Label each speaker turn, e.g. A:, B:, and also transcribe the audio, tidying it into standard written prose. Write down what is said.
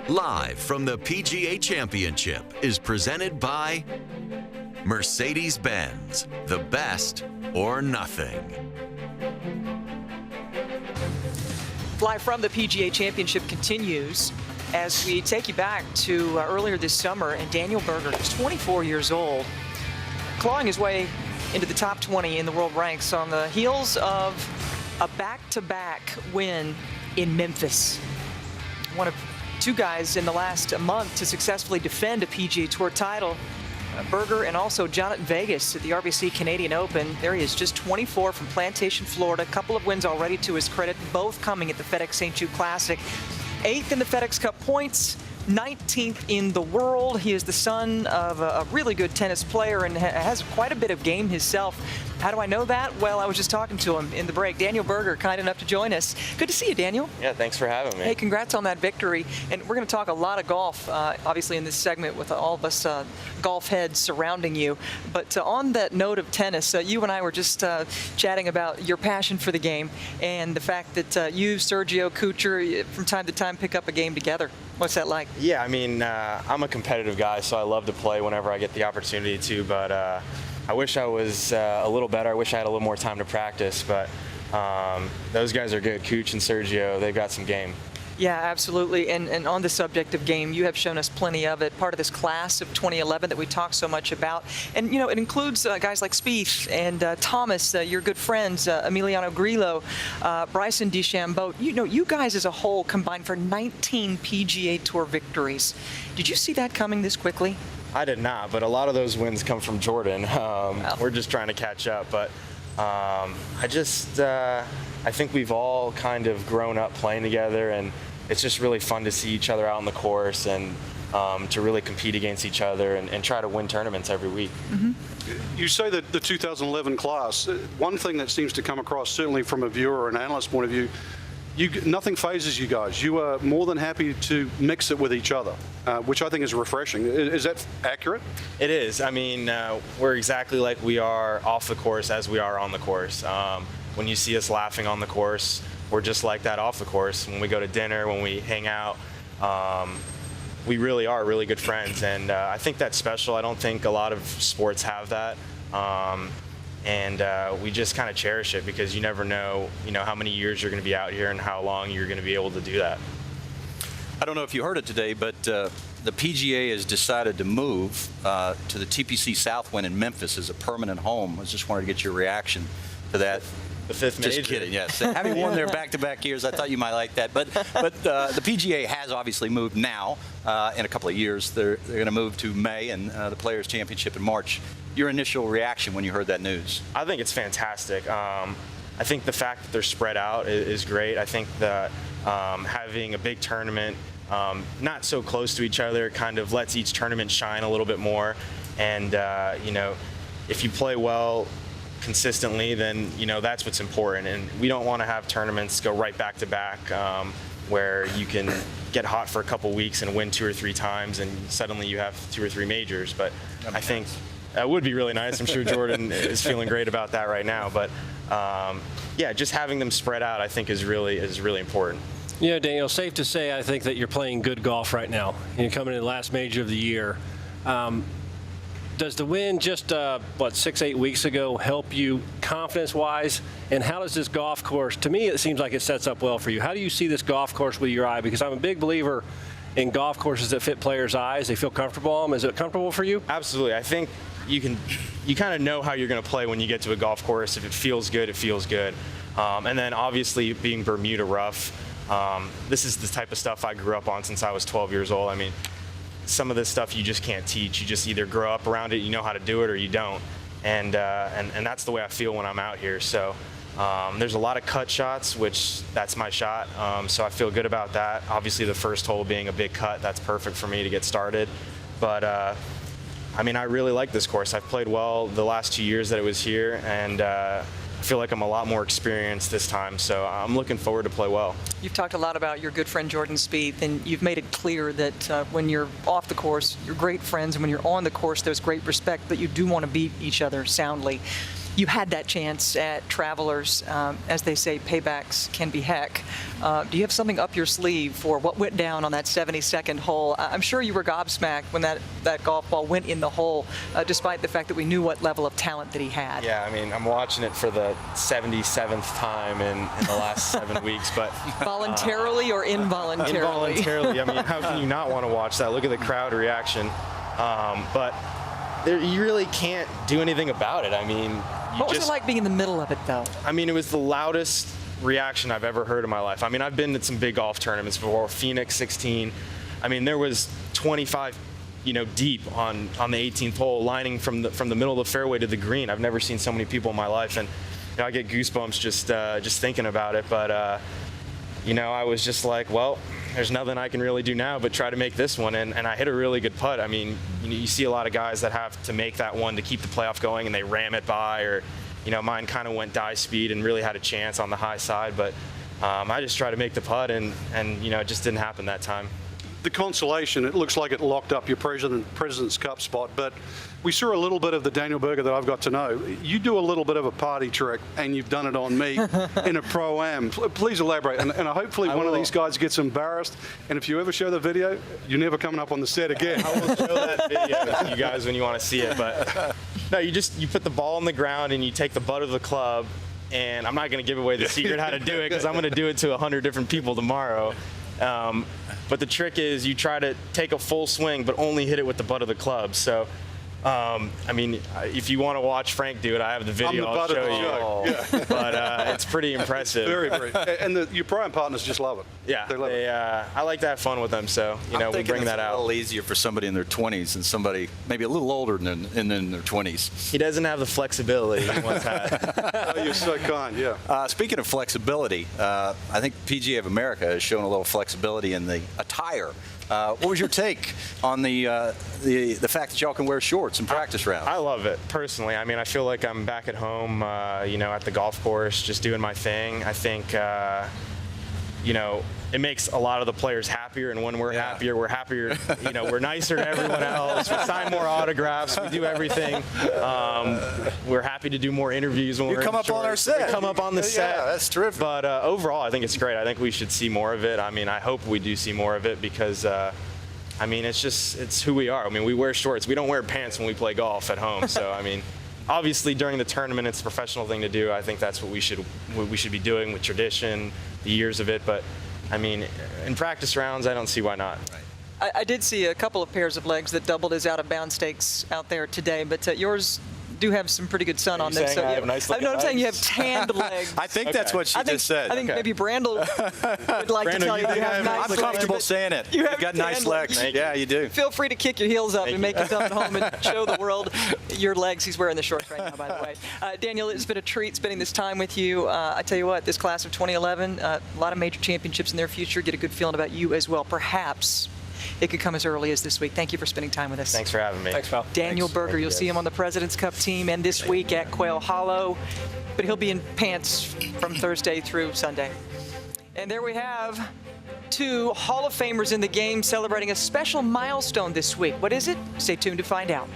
A: Live from the PGA Championship is presented by Mercedes-Benz, the best or nothing.
B: Live from the PGA Championship continues as we take you back to earlier this summer, and Daniel Berger is 24 years old, clawing his way into the top 20 in the world ranks on the heels of a back-to-back win in Memphis. One of two guys in the last month to successfully defend a PGA Tour title. Berger and also Jonathan Vegas at the RBC Canadian Open. There he is, just 24 from Plantation, Florida. A couple of wins already to his credit, both coming at the FedEx St. Jude Classic. 8th in the FedEx Cup points, 19th in the world. He is the son of a really good tennis player and has quite a bit of game himself. How do I know that? Well, I was just talking to him in the break. Daniel Berger, kind enough to join us. Good to see you, Daniel.
C: Yeah, thanks for having me.
B: Hey, congrats on that victory. And we're going to talk a lot of golf, obviously, in this segment with all of us golf heads surrounding you. But on that note of tennis, you and I were just chatting about your passion for the game and the fact that you, Sergio, Kuchar, from time to time pick up a game together. What's that like?
C: Yeah, I mean, I'm a competitive guy, so I love to play whenever I get the opportunity to, but I wish I was a little better. I wish I had a little more time to practice, but those guys are good. Cooch and Sergio, they've got some game.
B: Yeah, absolutely. And on the subject of game, you have shown us plenty of it. Part of this class of 2011 that we talk so much about. And, you know, it includes guys like Spieth and Thomas, your good friends, Emiliano Grillo, Bryson DeChambeau. You know, you guys as a whole combined for 19 PGA Tour victories. Did you see that coming this quickly?
C: I did not, but a lot of those wins come from Jordan. We're just trying to catch up, but I think we've all kind of grown up playing together, and it's just really fun to see each other out on the course and to really compete against each other and try to win tournaments every week.
D: Mm-hmm. You say that the 2011 class, one thing that seems to come across, certainly from a viewer or an analyst point of view, nothing phases you guys. You are more than happy to mix it with each other, which I think is refreshing. Is that accurate?
C: It is. I mean, we're exactly like we are off the course as we are on the course. When you see us laughing on the course, we're just like that off the course. When we go to dinner, when we hang out, we really are really good friends. And I think that's special. I don't think a lot of sports have that. And we just kind of cherish it because you never know, how many years you're going to be out here and how long you're going to be able to do that.
E: I don't know if you heard it today, but the PGA has decided to move to the TPC Southwind in Memphis as a permanent home. I just wanted to get your reaction to that.
C: The fifth major.
E: Just kidding, yes. Having won their back-to-back years, I thought you might like that. But the PGA has obviously moved now. In a couple of years, they're going to move to May and the Players' Championship in March. Your initial reaction when you heard that news?
C: I think it's fantastic. I think the fact that they're spread out is great. I think that having a big tournament not so close to each other kind of lets each tournament shine a little bit more. And, if you play well consistently, then, that's what's important. And we don't want to have tournaments go right back to back where you can get hot for a couple weeks and win 2 or 3 times and suddenly you have 2 or 3 majors. But I think that would be really nice. I'm sure Jordan is feeling great about that right now. But yeah, just having them spread out, I think, is really important.
F: You know, Daniel, safe to say, I think that you're playing good golf right now. You're coming in the last major of the year. Does the win just, 6-8 weeks ago help you confidence-wise? And how does this golf course, to me, it seems like it sets up well for you. How do you see this golf course with your eye? Because I'm a big believer in golf courses that fit players' eyes. They feel comfortable on them. Is it comfortable for you?
C: Absolutely. I think you kind of know how you're going to play when you get to a golf course. If it feels good, it feels good. And then obviously being Bermuda rough, this is the type of stuff I grew up on since I was 12 years old. I mean, some of this stuff you just can't teach. You just either grow up around it, you know how to do it, or you don't. And that's the way I feel when I'm out here. So there's a lot of cut shots, which that's my shot. So I feel good about that. Obviously the first hole being a big cut, that's perfect for me to get started. But I mean, I really like this course. I've played well the last 2 years that it was here, and I feel like I'm a lot more experienced this time, so I'm looking forward to play well.
B: You've talked a lot about your good friend Jordan Spieth, and you've made it clear that when you're off the course, you're great friends, and when you're on the course, there's great respect, but you do want to beat each other soundly. You had that chance at Travelers. As they say, paybacks can be heck. Do you have something up your sleeve for what went down on that 72nd hole? I'm sure you were gobsmacked when that golf ball went in the hole, despite the fact that we knew what level of talent that he had.
C: Yeah, I mean, I'm watching it for the 77th time in the last 7 weeks, but
B: voluntarily or involuntarily?
C: Involuntarily. I mean, how can you not want to watch that? Look at the crowd reaction. But you really can't do anything about it. I mean,
B: what was it like being in the middle of it, though?
C: I mean, it was the loudest reaction I've ever heard in my life. I mean, I've been to some big golf tournaments before, Phoenix 16. I mean, there was 25, deep on the 18th hole, lining from the middle of the fairway to the green. I've never seen so many people in my life, and I get goosebumps just thinking about it. But I was just like, well, there's nothing I can really do now but try to make this one, and I hit a really good putt. I mean, you see a lot of guys that have to make that one to keep the playoff going, and they ram it by, or mine kind of went die speed and really had a chance on the high side, but I just tried to make the putt, and it just didn't happen that time.
D: The consolation, it looks like it locked up your President's Cup spot, but we saw a little bit of the Daniel Berger that I've got to know. You do a little bit of a party trick, and you've done it on me in a Pro-Am. Please elaborate, and hopefully one of these guys gets embarrassed, and if you ever show the video, you're never coming up on the set again.
C: I will show that video to you guys when you want to see it, but no, you put the ball on the ground and you take the butt of the club, and I'm not going to give away the secret how to do it because I'm going to do it to 100 different people tomorrow. But the trick is you try to take a full swing but only hit it with the butt of the club. So, I mean, if you want to watch Frank do it, I have the video. I'll show you. Yeah. But it's pretty impressive.
D: Very, very. And your Pro-Am partners just love it.
C: Yeah, I like to have fun with them, so we bring that out.
E: It's a little easier for somebody in their 20s than somebody maybe a little older than in their 20s.
C: He doesn't have the flexibility he once had.
D: Oh, you're so kind, yeah.
E: Speaking of flexibility, I think PGA of America has shown a little flexibility in the attire. What was your take on the fact that y'all can wear shorts in practice rounds?
C: I love it, personally. I mean, I feel like I'm back at home, at the golf course, just doing my thing. I think, it makes a lot of the players happier, and when we're happier, we're nicer to everyone else. We sign more autographs. We do everything. We're happy to do more interviews when we're
E: come up on our set.
C: We come up on the set.
E: Yeah, that's terrific.
C: But overall, I think it's great. I think we should see more of it. I mean, I hope we do see more of it because, I mean, it's who we are. I mean, we wear shorts. We don't wear pants when we play golf at home. So, I mean, obviously during the tournament, it's a professional thing to do. I think that's what we should be doing with tradition, the years of it. But I mean, in practice rounds, I don't see why not.
B: Right. I did see a couple of pairs of legs that doubled as out-of-bounds stakes out there today, but yours do have some pretty good sun on them.
C: So I have nice looking legs?
B: I'm saying you have tanned legs.
E: I think that's what she just said.
B: I think maybe Brandel would like to tell you have nice legs.
E: I'm comfortable saying it.
B: You've
E: got nice legs. Yeah, you do.
B: Feel free to kick your heels up and make it up at home and show the world your legs. He's wearing the shorts right now, by the way. Daniel, it's been a treat spending this time with you. I tell you what, this class of 2011, a lot of major championships in their future. Get a good feeling about you as well. Perhaps it could come as early as this week. Thank you for spending time with us.
C: Thanks for having me.
F: Thanks, pal.
B: Daniel Berger, you'll see him on the President's Cup team and this week at Quail Hollow, but he'll be in pants from Thursday through Sunday. And there we have two Hall of Famers in the game celebrating a special milestone this week. What is it? Stay tuned to find out.